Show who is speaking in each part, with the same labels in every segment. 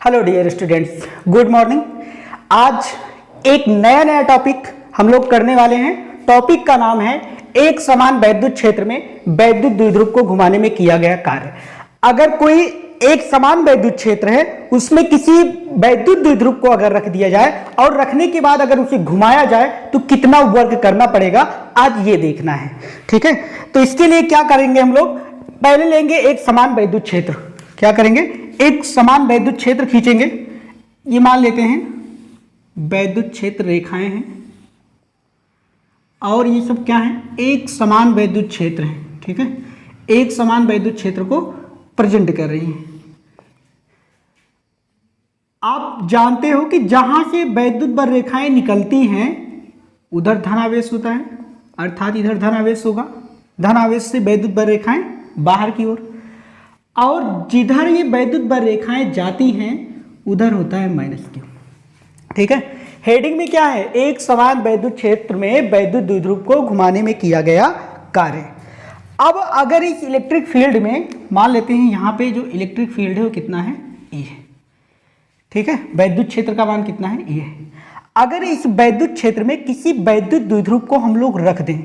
Speaker 1: Hello dear students, good morning. आज एक नया टॉपिक हम लोग करने वाले हैं। टॉपिक का नाम है एक समान वैद्युत क्षेत्र में वैद्युत द्विध्रुव को घुमाने में किया गया कार्य। अगर कोई एक समान वैद्युत क्षेत्र है, उसमें किसी वैद्युत द्विध्रुव को अगर रख दिया जाए और रखने के बाद अगर उसे घुमाया जाए तो कितना वर्क करना पड़ेगा, आज ये देखना है। ठीक है, तो इसके लिए क्या करेंगे हम लोग, पहले लेंगे एक समान वैद्युत क्षेत्र। क्या करेंगे, एक समान वैद्युत क्षेत्र खींचेंगे। ये मान लेते हैं वैद्युत क्षेत्र रेखाएं हैं और ये सब क्या है, एक समान वैद्युत क्षेत्र है। ठीक है, एक समान वैद्युत क्षेत्र को प्रेजेंट कर रही हैं। आप जानते हो कि जहां से वैद्युत बल रेखाएं निकलती हैं उधर धनावेश होता है, अर्थात इधर धनावेश होगा। धनावेश से वैद्युत बल रेखाएं बाहर की ओर, और जिधर ये वैद्युत बल रेखाएं जाती हैं उधर होता है माइनस क्यू। ठीक है, हेडिंग में क्या है, एक समान वैद्युत क्षेत्र में वैद्युत द्विध्रुव को घुमाने में किया गया कार्य। अब अगर इस इलेक्ट्रिक फील्ड में मान लेते हैं, यहां पे जो इलेक्ट्रिक फील्ड है वो कितना है, E है। ठीक है, वैद्युत क्षेत्र का मान कितना है, E है। अगर इस वैद्युत क्षेत्र में किसी वैद्युत द्विध्रुव को हम लोग रख दें,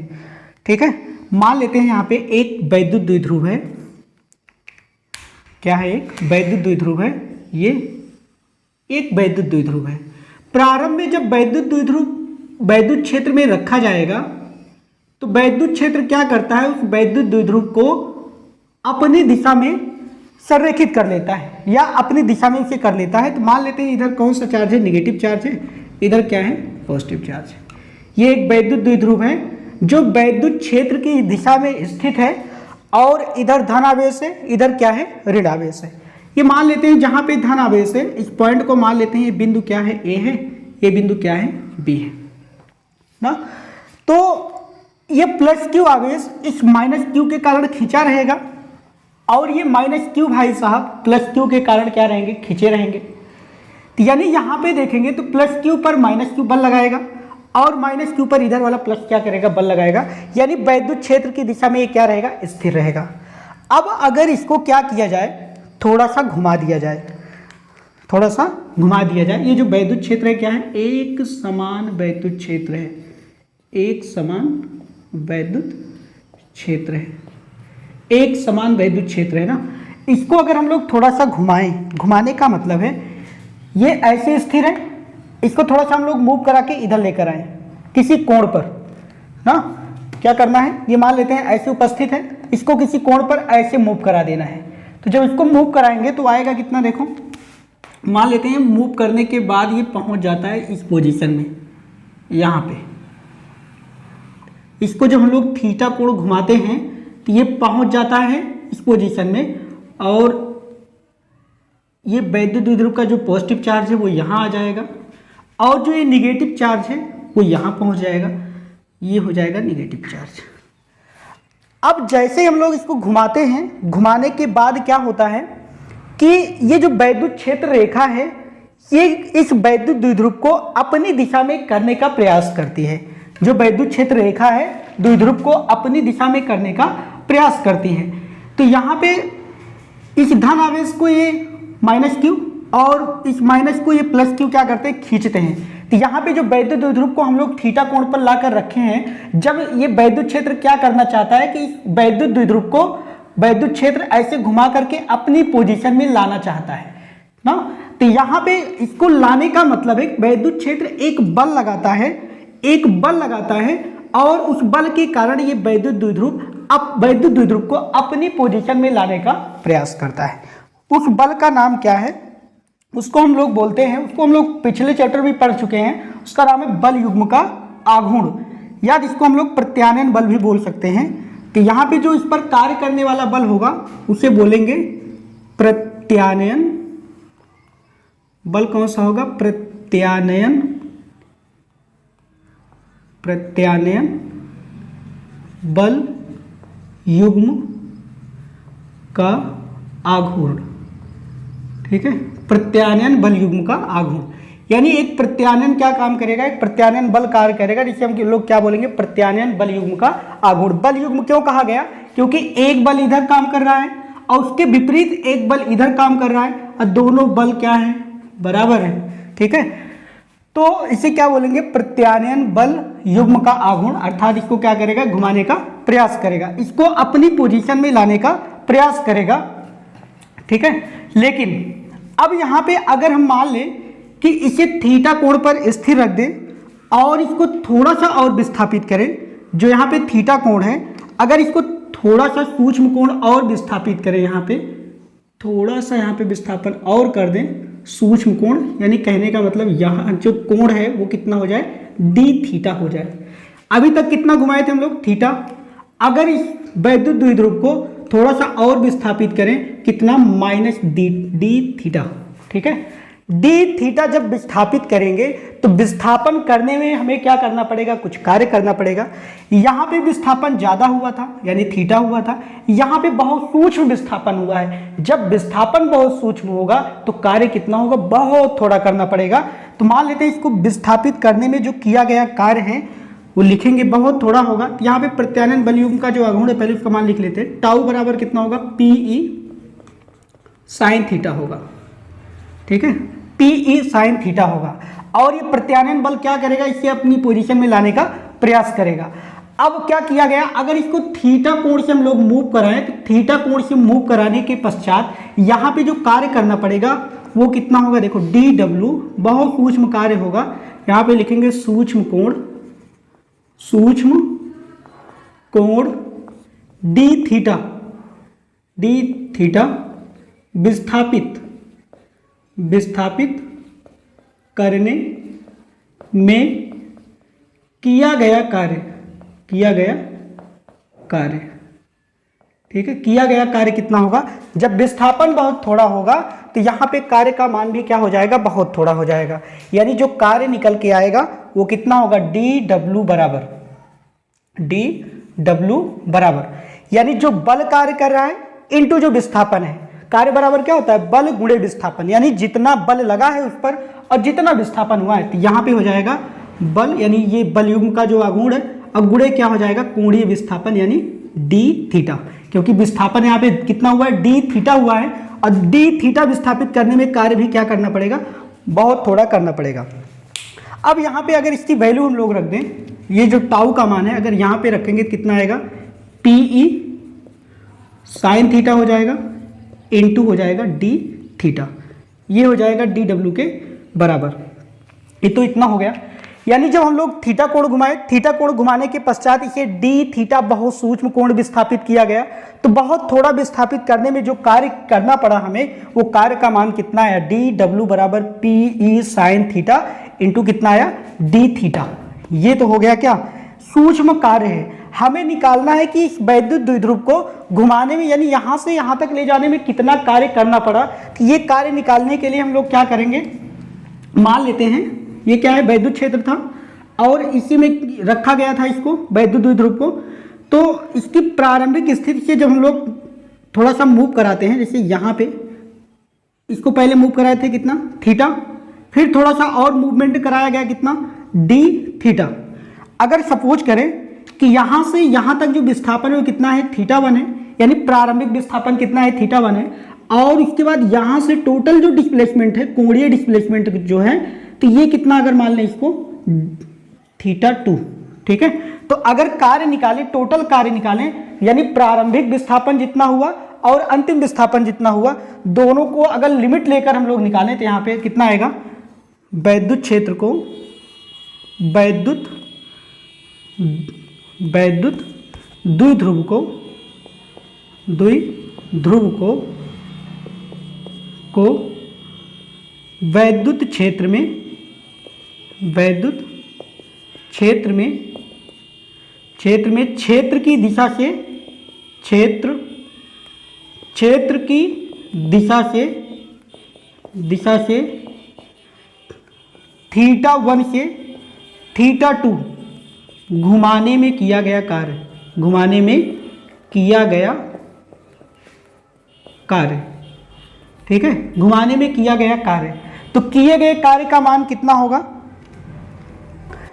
Speaker 1: ठीक है, मान लेते हैं यहां पे एक वैद्युत द्विध्रुव है। क्या है, एक वैद्युत द्विध्रुव है, ये एक वैद्युत द्विध्रुव है। प्रारंभ में जब वैद्युत द्विध्रुव वैद्युत क्षेत्र में रखा जाएगा तो वैद्युत क्षेत्र क्या करता है, उस वैद्युत द्विध्रुव को अपनी दिशा में संरेखित कर लेता है या अपनी दिशा में इसे कर लेता है। तो मान लेते हैं इधर कौन सा चार्ज है, निगेटिव चार्ज है, इधर क्या है, पॉजिटिव चार्ज है। ये एक वैद्युत द्विध्रुव है जो वैद्युत क्षेत्र की दिशा में स्थित है और इधर धनावेश है, इधर क्या है, ऋणावेश है। ये मान लेते हैं जहां पे धनावेश है, इस पॉइंट को मान लेते हैं, ये बिंदु क्या है, ए है, ये बिंदु क्या है, बी है ना। तो ये प्लस क्यू आवेश इस माइनस क्यू के कारण खींचा रहेगा और ये माइनस क्यू भाई साहब प्लस क्यू के कारण क्या रहेंगे, खींचे रहेंगे। तो यानी यहां पे देखेंगे तो प्लस क्यू पर माइनस क्यू बल लगाएगा और माइनस क्यू पर इधर वाला प्लस क्या करेगा, बल लगाएगा। यानी वैद्युत क्षेत्र की दिशा में ये क्या रहेगा, स्थिर रहेगा। अब अगर इसको क्या किया जाए, थोड़ा सा घुमा दिया जाए, थोड़ा सा घुमा दिया जाए। ये जो वैद्युत क्षेत्र है क्या है, एक समान वैद्युत क्षेत्र है, एक समान वैद्युत क्षेत्र है, एक समान वैद्युत क्षेत्र है ना। इसको अगर हम लोग थोड़ा सा घुमाएं, घुमाने का मतलब है ये ऐसे स्थिर है, इसको थोड़ा सा हम लोग मूव करा के इधर लेकर आए किसी कोण पर ना। क्या करना है, ये मान लेते हैं ऐसे उपस्थित है, इसको किसी कोण पर ऐसे मूव करा देना है। तो जब इसको मूव कराएंगे तो आएगा कितना, देखो मान लेते हैं मूव करने के बाद ये पहुंच जाता है इस पोजीशन में, यहाँ पे। इसको जब हम लोग थीटा कोण घुमाते हैं तो ये पहुंच जाता है इस पोजीशन में और ये वैद्युत द्विध्रुव का जो पॉजिटिव चार्ज है वो यहाँ आ जाएगा और जो ये निगेटिव चार्ज है वो यहाँ पहुँच जाएगा, ये हो जाएगा निगेटिव चार्ज। अब जैसे हम लोग इसको घुमाते हैं, घुमाने के बाद क्या होता है कि ये जो वैद्युत क्षेत्र रेखा है ये इस वैद्युत द्विध्रुव को अपनी दिशा में करने का प्रयास करती है। जो वैद्युत क्षेत्र रेखा है द्विध्रुव को अपनी दिशा में करने का प्रयास करती है। तो यहाँ पे इस धन आवेश को ये माइनस क्यू और इस माइनस को ये प्लस क्यू क्या करते हैं, खींचते हैं। तो यहाँ पे जो वैद्युत द्विध्रुव को हम लोग थीटा कोण पर लाकर रखे हैं, जब ये वैद्युत क्षेत्र क्या करना चाहता है कि इस वैद्युत द्विध्रुव को वैद्युत क्षेत्र ऐसे घुमा करके अपनी पोजीशन में लाना चाहता है ना। तो यहाँ पे इसको लाने का मतलब है वैद्युत क्षेत्र एक बल लगाता है, एक बल लगाता है और उस बल के कारण ये वैद्युत द्विध्रुव को अपनी पोजीशन में लाने का प्रयास करता है। उस बल का नाम क्या है, उसको हम लोग बोलते हैं, उसको हम लोग पिछले चैप्टर में पढ़ चुके हैं, उसका नाम है बल युग्म का आघूर्ण, या जिसको हम लोग प्रत्यानयन बल भी बोल सकते हैं। तो यहाँ पे जो इस पर कार्य करने वाला बल होगा उसे बोलेंगे प्रत्यानयन बल। कौन सा होगा, प्रत्यानयन बल युग्म का आघूर्ण। ठीक है, प्रत्यानयन बल युग्म का आघूर्ण। यानी एक प्रत्यानयन क्या काम करेगा, एक प्रत्यानयन बल कार्य करेगा, जिसे हम लोग क्या बोलेंगे, प्रत्यानयन बल युग्म का आघूर्ण। बल युग्म क्यों कहा गया, क्योंकि एक बल इधर काम कर रहा है और उसके विपरीत एक बल इधर काम कर रहा है और दोनों बल क्या है, बराबर है। ठीक है, तो इसे क्या बोलेंगे, प्रत्यानयन बल युग्म का आघूर्ण, अर्थात इसको क्या करेगा, घुमाने का प्रयास करेगा, इसको अपनी पोजीशन में लाने का प्रयास करेगा। ठीक है, लेकिन अब यहां पे अगर हम मान लें कि इसे थीटा कोण पर स्थिर रख दें और इसको थोड़ा सा और विस्थापित करें, जो यहाँ पे थीटा कोण है, अगर इसको थोड़ा सा सूक्ष्म कोण और विस्थापित करें, यहाँ पे थोड़ा सा यहाँ पे विस्थापन और कर दें सूक्ष्म कोण, यानी कहने का मतलब यहाँ जो कोण है वो कितना हो जाए, डी थीटा हो जाए। अभी तक कितना घुमाए थे हम लोग, थीटा। अगर इस वैद्युत द्विध्रुव को थोड़ा सा और विस्थापित करें, कितना, माइनस डी थीटा। ठीक है, डी थीटा जब विस्थापित करेंगे तो विस्थापन करने में हमें क्या करना पड़ेगा, कुछ कार्य करना पड़ेगा। यहाँ पे विस्थापन ज्यादा हुआ था यानी थीटा हुआ था, यहाँ पे बहुत सूक्ष्म विस्थापन हुआ है। जब विस्थापन बहुत सूक्ष्म होगा तो कार्य कितना होगा, बहुत थोड़ा करना पड़ेगा। तो मान लेते हैं इसको विस्थापित करने में जो किया गया कार्य है वो लिखेंगे, बहुत थोड़ा होगा। यहाँ पे प्रत्यानयन बल युग्म का जो आघूर्ण है पहले उसका मान लिख लेते हैं, टाउ बराबर कितना होगा, पीई साइन थीटा होगा। ठीक है, पीई साइन थीटा होगा। और ये प्रत्यानयन बल क्या करेगा, इसे अपनी पोजीशन में लाने का प्रयास करेगा। अब क्या किया गया, अगर इसको थीटा कोण से हम लोग मूव कराएं तो थीटा कोण से मूव कराने के पश्चात यहाँ पे जो कार्य करना पड़ेगा वो कितना होगा, देखो डी डब्ल्यू, बहुत सूक्ष्म कार्य होगा। यहाँ पे लिखेंगे सूक्ष्म कोण डी थीटा विस्थापित करने में किया गया कार्य। ठीक है, किया गया कार्य कितना होगा, जब विस्थापन बहुत थोड़ा होगा तो यहाँ पे कार्य का मान भी क्या हो जाएगा, बहुत थोड़ा हो जाएगा। यानी जो कार्य निकल के आएगा वो कितना होगा, डी डब्ल्यू बराबर, यानी जो बल कार्य कर रहा है इनटू जो विस्थापन है, कार्य बराबर क्या होता है, बल गुणे विस्थापन, यानी जितना बल लगा है उस पर और जितना विस्थापन हुआ है। तो यहाँ पे हो जाएगा बल, यानी ये बल युग्म का जो आघूर्ण है, अब गुणे क्या हो जाएगा, कोणीय विस्थापन यानी डी थीटा, क्योंकि विस्थापन यहाँ पे कितना हुआ है, डी थीटा हुआ है। और डी थीटा विस्थापित करने में कार्य भी क्या करना पड़ेगा, बहुत थोड़ा करना पड़ेगा। अब यहाँ पे अगर इसकी वैल्यू हम लोग रख दें, ये जो टाउ का मान है अगर यहाँ पे रखेंगे कितना आएगा, पीई साइन थीटा हो जाएगा, इनटू हो जाएगा डी थीटा, ये हो जाएगा डी डब्ल्यू के बराबर। ये तो इतना हो गया। यानी जब हम लोग थीटा कोण घुमाए, थीटा कोण घुमाने के पश्चात इसे डी थीटा बहुत सूक्ष्म कोण विस्थापित किया गया, तो बहुत थोड़ा विस्थापित करने में जो कार्य करना पड़ा हमें, वो कार्य का मान कितना आया, डी डब्ल्यू बराबर पीई साइन थीटा इंटू कितना आया, डी थीटा। ये तो हो गया क्या, सूक्ष्म कार्य है। हमें निकालना है कि इस वैद्युत द्विध्रुव को घुमाने में यानी यहाँ से यहाँ तक ले जाने में कितना कार्य करना पड़ा। तो ये कार्य निकालने के लिए हम लोग क्या करेंगे, मान लेते हैं ये क्या है, वैद्युत क्षेत्र था और इसी में रखा गया था इसको, वैद्युत द्विध्रुव को। तो इसकी प्रारंभिक स्थिति से जब हम लोग थोड़ा सा मूव कराते हैं, जैसे यहाँ पे इसको पहले मूव कराए थे कितना, थीटा, फिर थोड़ा सा और मूवमेंट कराया गया कितना, डी थीटा। अगर सपोज करें कि यहाँ से यहाँ तक जो विस्थापन है वो कितना है, थीटा 1 है, यानी प्रारंभिक विस्थापन कितना है, थीटा 1 है। और इसके बाद यहाँ से टोटल जो डिस्प्लेसमेंट है, कोणीय डिस्प्लेसमेंट जो है, तो ये कितना अगर मान लें इसको थीटा 2। ठीक है, तो अगर कार्य निकालें, टोटल कार्य निकालें, यानी प्रारंभिक विस्थापन जितना हुआ और अंतिम विस्थापन जितना हुआ, दोनों को अगर लिमिट लेकर हम लोग निकालें तो यहाँ पे कितना आएगा, वैद्युत क्षेत्र को वैद्युत द्विध्रुव को वैद्युत क्षेत्र में क्षेत्र की दिशा से थीटा 1 से थीटा 2 घुमाने में किया गया कार्य, ठीक है, घुमाने में किया गया कार्य। तो किए गए कार्य का मान कितना होगा,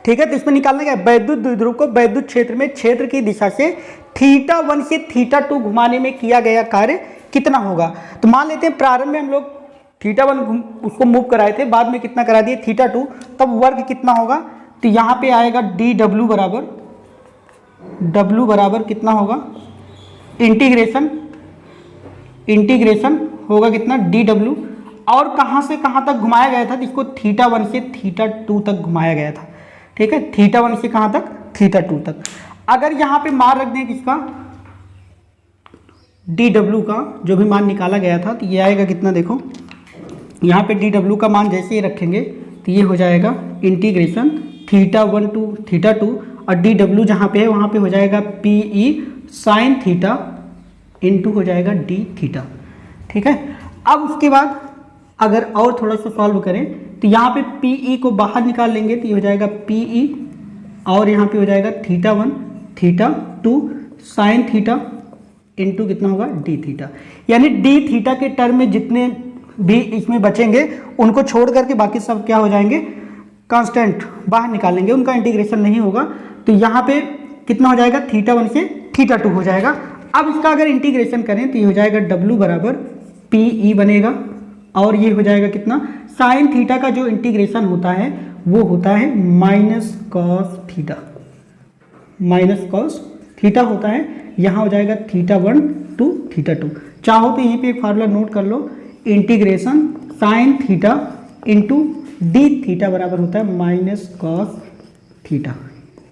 Speaker 1: ठीक है। तो इसमें निकालना क्या, वैद्युत द्विध्रुव को वैद्युत क्षेत्र में क्षेत्र की दिशा से थीटा 1 से थीटा 2 घुमाने में किया गया कार्य कितना होगा। तो मान लेते हैं प्रारंभ में हम लोग θ1 उसको मूव कराए थे, बाद में कितना करा दिए θ2, तब वर्ग कितना होगा, तो यहाँ पे आएगा dw बराबर कितना होगा, इंटीग्रेशन होगा कितना dw, और कहाँ से कहाँ तक घुमाया गया था, तो इसको θ1 से θ2 तक घुमाया गया था। ठीक है, θ1 से कहाँ तक, θ2 तक। अगर यहाँ पे मान रख दें किसका, dw का जो भी मान निकाला गया था, तो ये आएगा कितना, देखो यहाँ पे dw का मान जैसे ही रखेंगे तो ये हो जाएगा इंटीग्रेशन θ1 टू θ2, और dw जहाँ पे है वहाँ पे हो जाएगा pe sin थीटा इंटू हो जाएगा d थीटा। ठीक है, अब उसके बाद अगर और थोड़ा सा सॉल्व करें तो यहाँ पे pe को बाहर निकाल लेंगे तो ये हो जाएगा pe, और यहाँ पे हो जाएगा θ1 θ2 sin थीटा इंटू कितना होगा d थीटा। यानी d थीटा के टर्म में जितने भी इसमें बचेंगे उनको छोड़ करके बाकी सब क्या हो जाएंगे, कांस्टेंट बाहर निकाल लेंगे, उनका इंटीग्रेशन नहीं होगा। तो यहाँ पे कितना हो जाएगा, θ1 से θ2 हो जाएगा। अब इसका अगर इंटीग्रेशन करें तो ये हो जाएगा w बराबर pe बनेगा, और ये हो जाएगा कितना, साइन थीटा का जो इंटीग्रेशन होता है वो होता है माइनस कॉस थीटा होता है। यहाँ हो जाएगा θ1 टू θ2। चाहो तो यहीं पे एक फार्मूला नोट कर लो, integration sine theta into d theta बराबर होता है माइनस कॉस थीटा।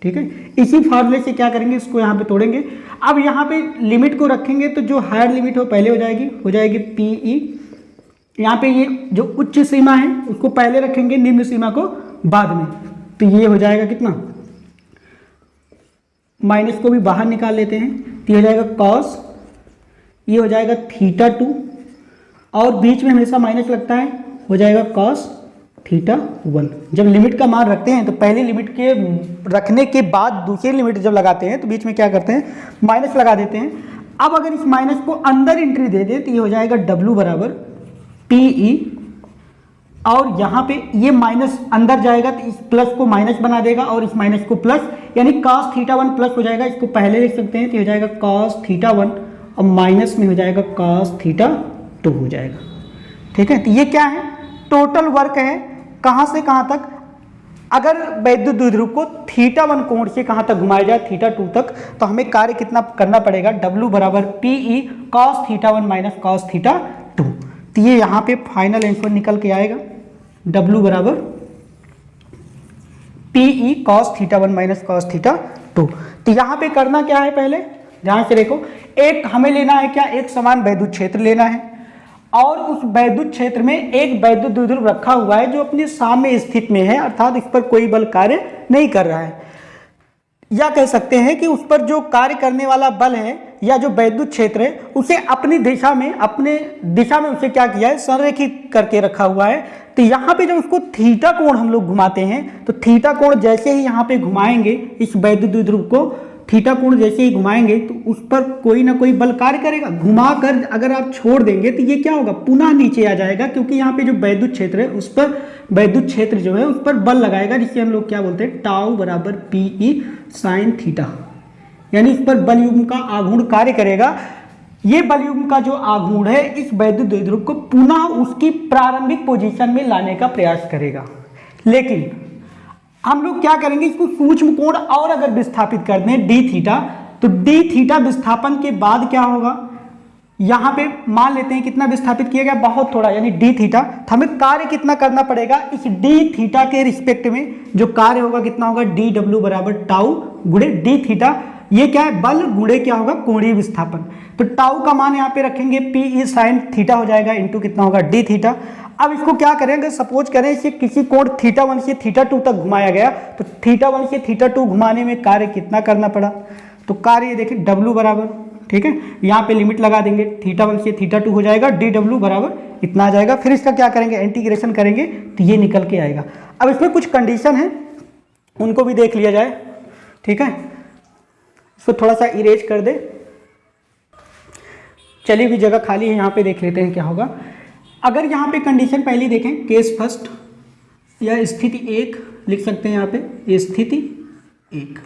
Speaker 1: ठीक है, इसी फार्मूले से क्या करेंगे, इसको यहाँ पे तोड़ेंगे। अब यहाँ पे लिमिट को रखेंगे तो जो हायर लिमिट हो पहले हो जाएगी pe। यहाँ पे ये जो उच्च सीमा है उसको पहले रखेंगे, निम्न सीमा को बाद में। तो ये हो जाएगा कितना, माइनस को भी बाहर निकाल लेते हैं तो ये हो जाएगा कॉस, ये हो जाएगा θ2, और बीच में हमेशा माइनस लगता है, हो जाएगा कॉस θ1। जब लिमिट का मान रखते हैं तो पहली लिमिट के रखने के बाद दूसरी लिमिट जब लगाते हैं तो बीच में क्या करते हैं, माइनस लगा देते हैं। अब अगर इस माइनस को अंदर एंट्री दे दे तो ये हो जाएगा w बराबर pe, और यहाँ पे ये माइनस अंदर जाएगा तो इस प्लस को माइनस बना देगा और इस माइनस को प्लस, यानी cos θ1 प्लस हो जाएगा। इसको पहले लिख सकते हैं तो हो जाएगा cos θ1 और माइनस में हो जाएगा cos θ2 हो जाएगा। ठीक है, तो ये क्या है, टोटल वर्क है कहाँ से कहाँ तक। अगर वैद्युत द्विध्रुव को θ1 कोण से कहाँ तक घुमाया जाए, θ2 तक, तो हमें कार्य कितना करना पड़ेगा, w बराबर pe cos θ1 माइनस cos θ2। तो ये यहाँ पे फाइनल आंसर निकल के आएगा, w बराबर pe cos θ1 माइनस cos θ2। तो यहाँ पे करना क्या है, पहले ध्यान से देखो, एक हमें लेना है क्या, एक समान वैद्युत क्षेत्र लेना है, और उस वैद्युत क्षेत्र में एक वैद्युत द्विध्रुव रखा हुआ है जो अपने साम्य स्थिति में है, अर्थात इस पर कोई बल कार्य नहीं कर रहा है। या कह सकते हैं कि उस पर जो कार्य करने वाला बल है या जो वैद्युत क्षेत्र है उसे अपने दिशा में उसे क्या किया है, संरेखित करके रखा हुआ है। तो यहाँ पे जब उसको थीटा कोण हम लोग घुमाते हैं तो थीटा कोण जैसे ही यहाँ पे घुमाएंगे, इस वैद्युत द्विध्रुव को थीटा कोण जैसे ही घुमाएंगे तो उस पर कोई ना कोई बल कार्य करेगा। घुमा कर अगर आप छोड़ देंगे तो ये क्या होगा, पुनः नीचे आ जाएगा, क्योंकि यहाँ पे जो वैद्युत क्षेत्र है उस पर वैद्युत क्षेत्र जो है उस पर बल लगाएगा, जिससे हम लोग क्या बोलते हैं, टाउ बराबर pe साइन थीटा, यानी इस पर बल युग्म का आघूर्ण कार्य करेगा। ये बल युग्म का जो आघूर्ण है इस वैद्युत द्विध्रुव को पुनः उसकी प्रारंभिक पोजीशन में लाने का प्रयास करेगा। लेकिन हम लोग क्या करेंगे, इसको सूक्ष्म कोण और अगर विस्थापित कर दें डी थीटा, तो डी थीटा विस्थापन के बाद क्या होगा, यहाँ पे मान लेते हैं कितना विस्थापित किया गया, बहुत थोड़ा, यानी डी थीटा। तो हमें कार्य कितना करना पड़ेगा, इस डी थीटा के रिस्पेक्ट में जो कार्य होगा कितना होगा, डी डब्ल्यू बराबर टाउ गुणे डी थीटा। ये क्या है, बल गुणे क्या होगा, कोणीय विस्थापन। तो टाउ का मान यहाँ पे रखेंगे pe साइन थीटा हो जाएगा इंटू कितना होगा, डी थीटा। अब इसको क्या करेंगे, सपोज करें इसे किसी कोण θ1 से θ2 तक घुमाया गया, तो θ1 से θ2 घुमाने में कार्य कितना करना पड़ा, तो कार्य देखिए w बराबर, ठीक है, यहाँ पे लिमिट लगा देंगे, θ1 से θ2 हो जाएगा, dw बराबर इतना आ जाएगा। फिर इसका क्या करेंगे, इंटीग्रेशन करेंगे तो ये निकल के आएगा। अब इसमें कुछ कंडीशन है, उनको भी देख लिया जाए। ठीक है, इसको थोड़ा सा इरेज कर दे, चलिए भी जगह खाली है, यहाँ पे देख लेते हैं क्या होगा। अगर यहाँ पे कंडीशन पहली देखें, केस फर्स्ट या स्थिति एक लिख सकते हैं यहाँ पे, स्थिति एक,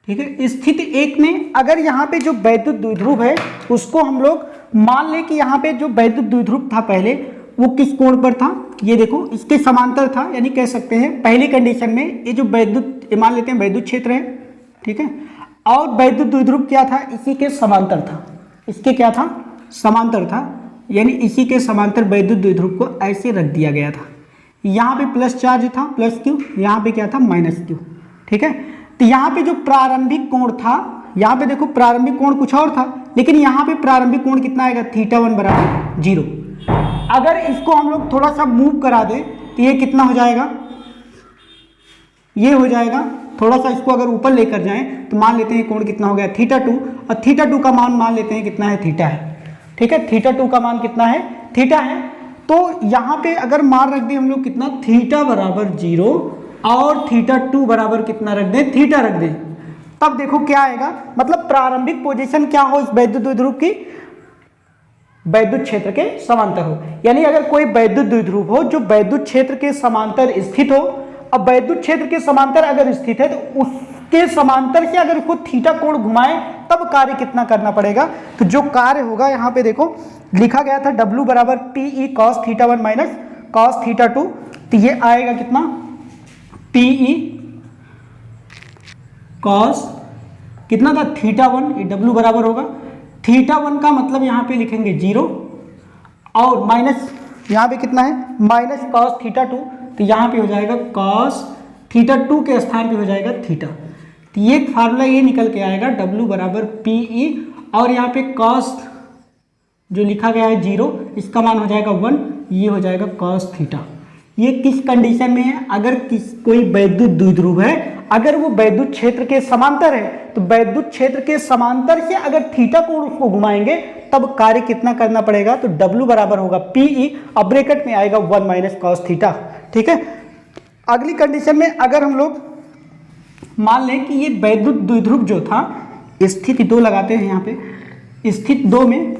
Speaker 1: ठीक है। स्थिति एक में अगर यहाँ पे जो वैद्युत द्विध्रुव है उसको हम लोग मान लें कि यहाँ पे जो वैद्युत द्विध्रुव था पहले वो किस कोण पर था, ये देखो इसके समांतर था, यानी कह सकते हैं पहली कंडीशन में ये जो वैद्युत, मान लेते हैं वैद्युत क्षेत्र है, ठीक है, और वैद्युत द्विध्रुव क्या था, इसी के समांतर था, इसके क्या था, समांतर था, यानी इसी के समांतर वैद्युत द्विध्रुव को ऐसे रख दिया गया था। यहाँ पे प्लस चार्ज था, प्लस क्यू, यहाँ पे क्या था, माइनस क्यू, ठीक है। तो यहाँ पे जो प्रारंभिक कोण था, यहाँ पे देखो प्रारंभिक कोण कुछ और था, लेकिन यहाँ पे प्रारंभिक कोण कितना आएगा, θ1 बराबर 0। अगर इसको हम लोग थोड़ा सा मूव करा दें तो ये कितना हो जाएगा, ये हो जाएगा, थोड़ा सा इसको अगर ऊपर लेकर जाएं तो मान लेते हैं कोण कितना हो गया, θ2, और θ2 का मान लेते हैं कितना है, θ है, ठीक है, θ2 का मान कितना है, θ है। तो यहाँ पे अगर मान रख दें हम लोग कितना, θ बराबर 0 और θ2 बराबर कितना रख दें, θ रख दें, तब देखो क्या आएगा, मतलब प्रारंभिक पोजीशन क्या हो इस वैद्युत द्विध्रुव की, वैद्युत क्षेत्र के समांतर हो। यानी अगर कोई वैद्युत द्विध्रुव हो जो वैद्युत क्षेत्र के समांतर स्थित हो, अब वैद्युत क्षेत्र के समांतर अगर स्थित है तो उसके समांतर से अगर उसको θ कोण घुमाए तब कार्य कितना करना पड़ेगा। तो जो कार्य होगा यहाँ पे देखो लिखा गया था W बराबर PE cos θ1 माइनस cos θ2, तो ये आएगा कितना, PE cos कितना था, θ1, ये W बराबर होगा θ1 का मतलब यहाँ पे लिखेंगे 0 और माइनस यहाँ पे कितना है, माइनस cos θ2, तो यहाँ पे हो जाएगा cos θ2 के स्थान पे हो जाएगा θ। तो ये फार्मूला ये निकल के आएगा W बराबर PE, और यहाँ पे cos जो लिखा गया है 0, इसका मान हो जाएगा 1, ये हो जाएगा cos θ। ये किस कंडीशन में है, अगर कोई वैद्युत द्विध्रुव है, अगर वो वैद्युत क्षेत्र के समांतर है, तो वैद्युत क्षेत्र के समांतर से अगर θ कोण उसको घुमाएंगे तब कार्य कितना करना पड़ेगा, तो W बराबर होगा PE और ब्रैकेट में आएगा 1 माइनस cos θ, ठीक है। अगली कंडीशन में अगर हम लोग मान लें कि ये वैद्युत द्विध्रुव जो था, स्थिति 2 लगाते हैं, यहाँ पे स्थिति 2 में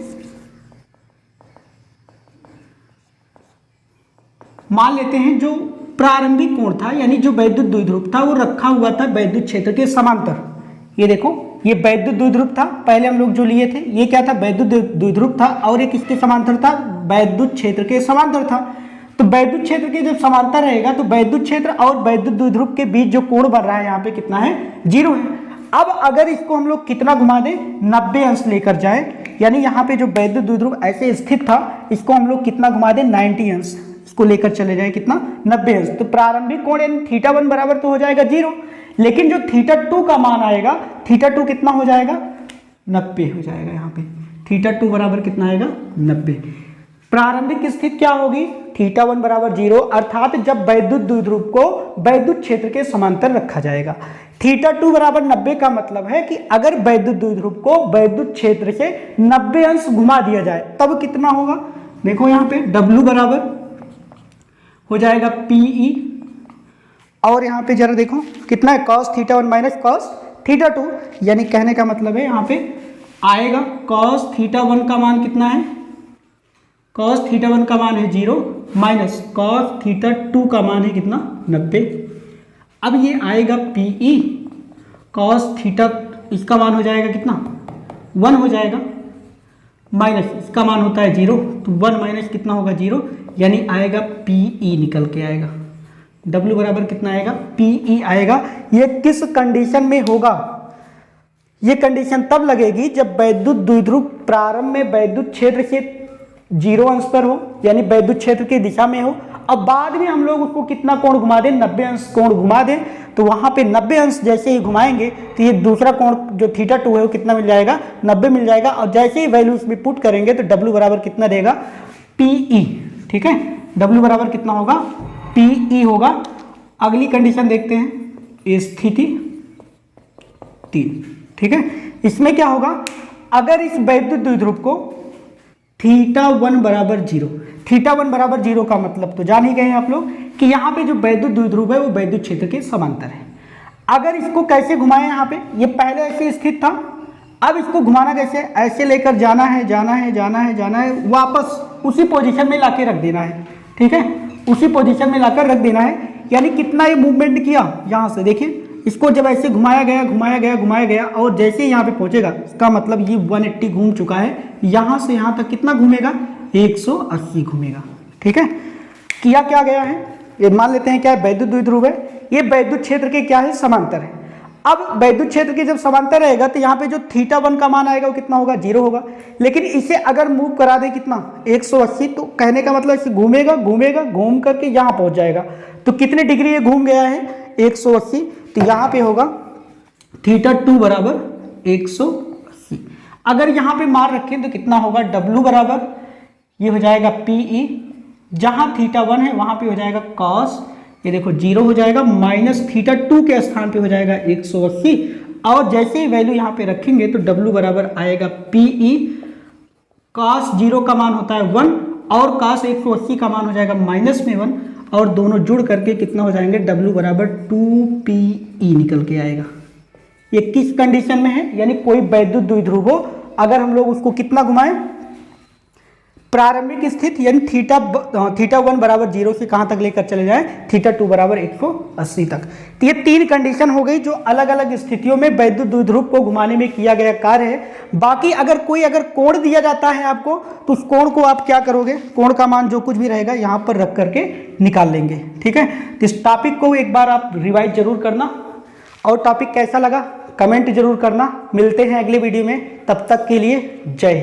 Speaker 1: मान लेते हैं जो प्रारंभिक कोण था, यानी जो वैद्युत द्विध्रुव था वो रखा हुआ था वैद्युत क्षेत्र के समांतर। ये देखो ये वैद्युत द्विध्रुव था, पहले हम लोग जो लिए थे ये क्या था, वैद्युत द्विध्रुव था, और ये किसके समांतर था, वैद्युत क्षेत्र के समांतर था। तो वैद्युत क्षेत्र के जब समांतर रहेगा तो वैद्युत क्षेत्र और वैद्युत द्विध्रुव के बीच जो कोण बन रहा है यहाँ पे कितना है, 0 है। अब अगर इसको हम लोग कितना घुमा दें, 90 अंश लेकर जाए, यानी यहाँ पे जो वैद्युत द्विध्रुव ऐसे स्थित था इसको हम लोग कितना घुमा दें, 90 अंश इसको लेकर चले जाए, कितना, 90 अंश। तो प्रारंभिक कोण यानी θ1 बराबर तो हो जाएगा 0, लेकिन जो θ2 का मान आएगा, θ2 कितना हो जाएगा, 90 हो जाएगा। यहाँ पे θ2 बराबर कितना आएगा, 90। प्रारंभिक स्थिति क्या होगी, θ1 बराबर 0, अर्थात जब वैद्युत द्विध्रुव को वैद्युत क्षेत्र के समांतर रखा जाएगा। θ2 बराबर 90 का मतलब है कि अगर वैद्युत द्विध्रुव को वैद्युत क्षेत्र से 90 अंश घुमा दिया जाए तब कितना होगा, देखो यहाँ पे W बराबर हो जाएगा PE, और यहाँ पे जरा देखो कितना है, cos θ1 माइनस cos θ2, यानी कहने का मतलब है यहाँ पे आएगा cos θ1 का मान कितना है, cos θ1 का मान है 0 माइनस cos θ2 का मान है कितना, 90। अब ये आएगा PE cos θ, इसका मान हो जाएगा कितना, 1 हो जाएगा, माइनस इसका मान होता है 0, तो 1 माइनस कितना होगा, 0, यानी आएगा PE निकल के आएगा। W बराबर कितना आएगा, PE आएगा। ये किस कंडीशन में होगा, ये कंडीशन तब लगेगी जब वैद्युत द्विध्रुव प्रारंभ में वैद्युत क्षेत्र से 0 अंश पर हो, यानी वैद्युत क्षेत्र की दिशा में हो, अब बाद में हम लोग उसको कितना कोण घुमा दें, 90 अंश कोण घुमा दें, तो वहां पे 90 अंश जैसे ही घुमाएंगे तो ये दूसरा कोण जो θ2 है वो कितना मिल जाएगा, 90 मिल जाएगा। और जैसे ही वैल्यू इसमें पुट करेंगे तो W बराबर कितना देगा, PE, ठीक है, W बराबर कितना होगा, PE होगा। अगली कंडीशन देखते हैं, स्थिति 3, ठीक है। इसमें क्या होगा, अगर इस वैद्युत द्विध्रुव को θ1 बराबर 0, θ1 बराबर 0 का मतलब तो जान ही गए आप लोग कि यहाँ पे जो वैद्युत द्विध्रुव है वो वैद्युत क्षेत्र के समांतर है। अगर इसको कैसे घुमाएं, यहाँ पे ये पहले ऐसे स्थित था, अब इसको घुमाना कैसे, ऐसे लेकर जाना है, जाना है, जाना है, जाना है, वापस उसी पोजीशन में लाके रख देना है, ठीक है, उसी पोजीशन में लाकर रख देना है। यानी कितना ये मूवमेंट किया, यहाँ से देखिए इसको जब ऐसे घुमाया गया, घुमाया गया, घुमाया गया, और जैसे यहाँ पे पहुंचेगा इसका मतलब ये 180 घूम चुका है, यहाँ से यहाँ तक कितना घूमेगा, 180 घूमेगा, ठीक है, किया क्या गया है, ये मान लेते हैं क्या है, वैद्युत द्विध्रुव है, ये वैद्युत क्षेत्र के क्या है, समांतर है। अब वैद्युत क्षेत्र के जब समांतर रहेगा तो यहाँ पे जो θ1 का मान आएगा वो कितना होगा, 0 होगा। लेकिन इसे अगर मूव करा दे कितना, 180, तो कहने का मतलब इसे घूमेगा घूमेगा घूम करके यहाँ पहुंच जाएगा। तो कितने डिग्री ये घूम गया है, 180, तो यहाँ पे होगा θ2 बराबर 180। अगर यहाँ पे मार रखें तो कितना होगा, W बराबर ये हो जाएगा PE, जहाँ θ1 है वहाँ पे हो जाएगा cos, ये देखो 0 हो जाएगा, माइनस θ2 के स्थान पे हो जाएगा 180। और जैसे ही वैल्यू यहाँ पे रखेंगे तो W बराबर आएगा PE, cos 0 का मान होता है 1 और cos 180 का मान हो जाएगा माइनस में 1, और दोनों जुड़ करके कितना हो जाएंगे, W बराबर 2PE निकल के आएगा। ये किस कंडीशन में है, यानी कोई वैद्युत द्विध्रुव हो, अगर हम लोग उसको कितना घुमाएं, प्रारंभिक स्थिति यानी θ1 बराबर 0 से कहां तक लेकर चले जाएं, θ2 बराबर 180 तक। तो ये 3 कंडीशन हो गई जो अलग अलग स्थितियों में वैद्युत द्विध्रुव को घुमाने में किया गया कार्य है। बाकी अगर कोण दिया जाता है आपको, तो उस कोण को आप क्या करोगे, कोण का मान जो कुछ भी रहेगा यहाँ पर रख करके निकाल लेंगे। ठीक है, तो इस टॉपिक को एक बार आप रिवाइज जरूर करना, और टॉपिक कैसा लगा कमेंट जरूर करना। मिलते हैं अगले वीडियो में, तब तक के लिए जय हिंद।